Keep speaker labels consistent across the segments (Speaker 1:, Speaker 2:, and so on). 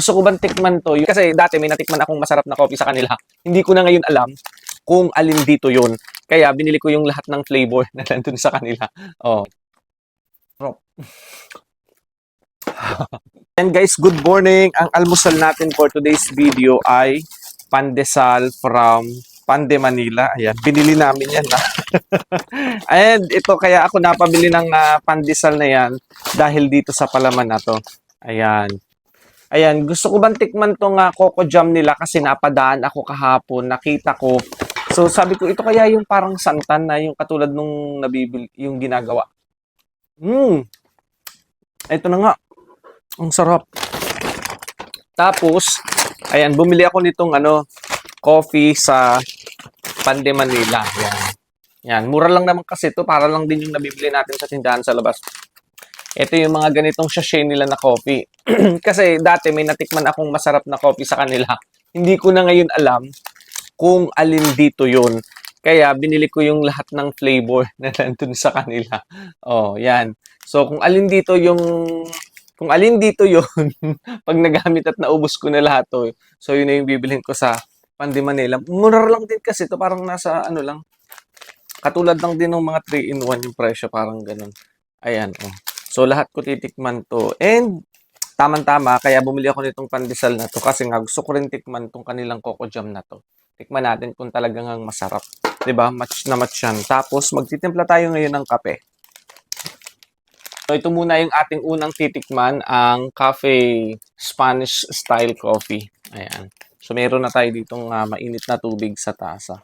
Speaker 1: Gusto ko bang tikman to? Kasi dati may natikman akong masarap na coffee sa kanila. Hindi ko na ngayon alam kung alin dito yun. Kaya binili ko yung lahat ng flavor na nandun sa kanila. Oh. And guys, good morning. Ang almusal natin for today's video ay pandesal from Pande, Manila. Ayan, binili namin yan. And ito, kaya ako napabili ng pandesal na yan dahil dito sa palaman na to. Ayan. Ayan, gusto ko bang tikman tong coco jam nila kasi napadaan ako kahapon, nakita ko. So sabi ko, ito kaya yung parang santan na yung katulad nung nabibili, yung ginagawa. Ito na nga. Ang sarap. Tapos, ayan, bumili ako nitong coffee sa Pande, Manila. Ayan. Yan, mura lang naman kasi ito, para lang din yung nabibili natin sa tindahan sa labas. Ito yung mga ganitong sachet nila na coffee. Kasi dati may natikman akong masarap na coffee sa kanila. Hindi ko na ngayon alam kung alin dito yun. Kaya binili ko yung lahat ng flavor na nandun sa kanila. Oh, yan. So kung alin dito yun, pag nagamit at naubos ko na lahat to, so yun na yung bibilhin ko sa Pandi Manila. Mura lang din kasi ito, parang nasa lang, katulad lang din ng mga 3-in-1 yung presyo, parang ganun. Ayan, oh. So, lahat ko titikman to. And, tamang-tama, kaya bumili ako nitong pandesal na to kasi nga gusto ko rin tikman tong kanilang coco jam na to. Tikman natin kung talagang masarap. 'Di ba? Match na match yan. Tapos, magtitimpla tayo ngayon ng kape. So, ito muna yung ating unang titikman, ang cafe Spanish style coffee. Ayan. So, meron na tayo ditong mainit na tubig sa tasa.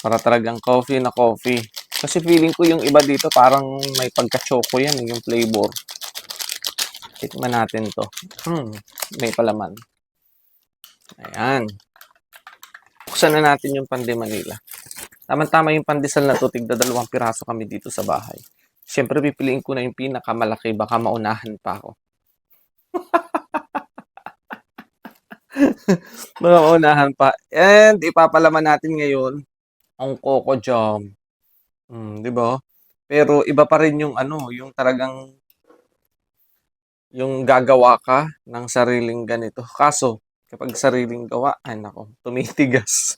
Speaker 1: Para talagang coffee na coffee. Kasi feeling ko yung iba dito parang may pagka-choco yan, yung flavor. Tikman natin to. May palaman. Ayan. Buksan na natin yung Pande Manila. Tama-tama yung pandesal na to, tigda 2 piraso kami dito sa bahay. Siyempre, pipiliin ko na yung pinakamalaki, baka maunahan pa ako. Baka maunahan pa. And ipapalaman natin ngayon ang coco jam. 'Di ba? Pero iba pa rin yung yung talagang yung gagawa ka ng sariling ganito. Kaso, kapag sariling gawa, ay nako, tumitigas.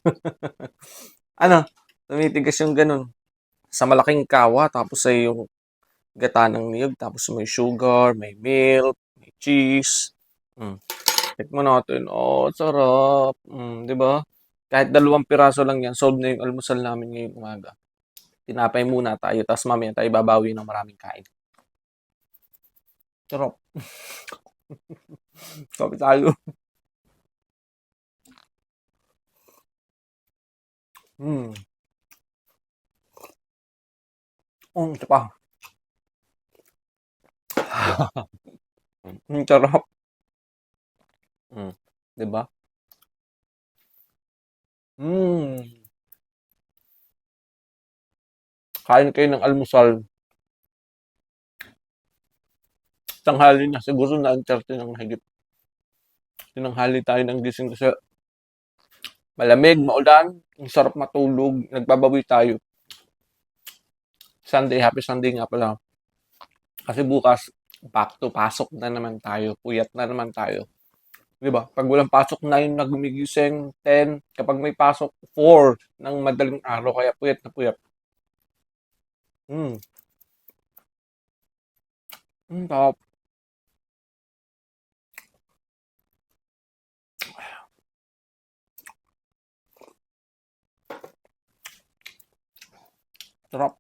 Speaker 1: Tumitigas yung ganun. Sa malaking kawa, tapos ay yung gata ng niyog, tapos may sugar, may milk, may cheese. Tikman natin. Oh, sarap. 'Di ba? Kahit 2 piraso lang yan, solve na yung almusal namin ngayong umaga. Tinapay muna tayo, tapos mamaya tayo babawi ng maraming kain. Sarap. Sabi tayo. Ito pa. Sarap. 'Di ba? Kain kayo ng almusal. Tanghali na, siguro na 30 ng higit. Tinanghali tayo ng gising kasi malamig, maulan, ang sarap matulog, nagbabawi tayo. Sunday, happy Sunday nga pala. Kasi bukas, back to pasok na naman tayo, puyat na naman tayo. 'Di ba? Pag walang pasok, 9 na gumigising, 10, kapag may pasok, 4 ng madaling araw, kaya puyat na puyat. Sarap. Sarap.